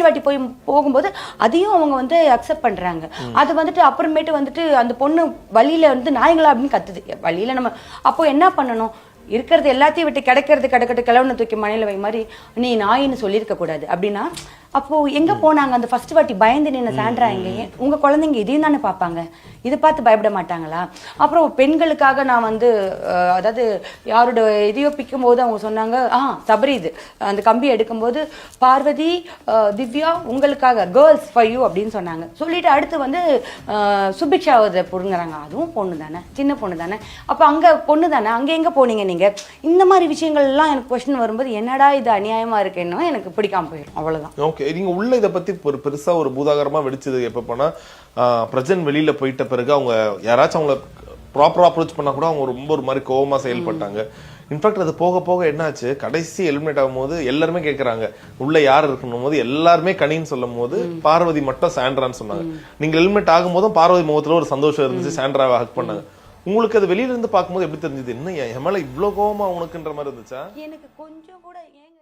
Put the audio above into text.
வாட்டி போகும்போது அதையும் அவங்க வந்து அக்செப்ட் பண்றாங்க. அது வந்துட்டு அப்புறமேட்டு வந்துட்டு அந்த பொண்ணு வழியில வந்து நாய்களா அப்படின்னு கத்துது. வழியில நம்ம அப்போ என்ன பண்ணணும், இருக்கிறது எல்லாத்தையும் விட்டு கிடக்கிறது கிளவுன தூக்கி மனையில வை மாதிரி நீ நாயின்னு சொல்லியிருக்க கூடாது அப்படின்னா, அப்போ எங்க போனாங்க அந்த ஃபர்ஸ்ட் வாட்டி பயந்து நின்ன சாண்ட்ரா எங்க? உங்க குழந்தைங்க இதையும் தானே பார்ப்பாங்க, இதை பார்த்து பயப்பட மாட்டாங்களா? அப்புறம் பெண்களுக்காக நான் வந்து அதாவது யாரோட இதையோ பிக்கும் போது அவங்க சொன்னாங்க, சபரி இது அந்த கம்பி எடுக்கும்போது பார்வதி திவ்யா உங்களுக்காக கேர்ள்ஸ் ஃபார் யூ அப்படின்னு சொன்னாங்க. சொல்லிட்டு அடுத்து வந்து சுபிக்ஷாவை புடுங்குறாங்க. அதுவும் பொண்ணு தானே, சின்ன பொண்ணு தானே, அப்போ அங்க பொண்ணு தானே, அங்க எங்க போனீங்க நீங்க? இந்த மாதிரி விஷயங்கள் எல்லாம் எனக்கு கொஸ்டின் வரும்போது என்னடா இது அநியாயமா இருக்குன்னு எனக்கு பிடிக்காம போயிடும். அவ்வளவுதான். ஓகே, நீங்க உள்ள இதை பத்தி ஒரு பெருசா ஒரு பூதாகரமா வெடிச்சது எப்ப போனா பிரஜன் வெளியில போயிட்ட பிறகு அவங்க யாராச்சும் அவங்கள ப்ராப்பரா அப்ரோச் பண்ணா கூட அவங்க ரொம்ப ஒரு மாதிரி கோவமா செயல்பட்டாங்க. இன்ஃபேக்ட் அது போக போக என்னாச்சு, கடைசி எலிமினேட் ஆகும் போது எல்லாருமே கேட்கறாங்க உள்ள யார் இருக்கணும் போது எல்லாருமே கனின்னு சொல்லும் போது பார்வதி மட்டும் சாண்ட்ரான்னு சொன்னாங்க. நீங்க எலிமினேட் ஆகும் போதும் பார்வதி முகத்துல ஒரு சந்தோஷம் இருந்துச்சு, சாண்ட்ராவை ஹக் பண்ணாங்க. உங்களுக்கு அது வெளியில இருந்து பார்க்கும்போது எப்படி தெரிஞ்சது, என்ன என் மேல இவ்வளவு கோவமா உனக்குன்ற மாதிரி இருந்துச்சா? எனக்கு கொஞ்சம் கூட ஏங்க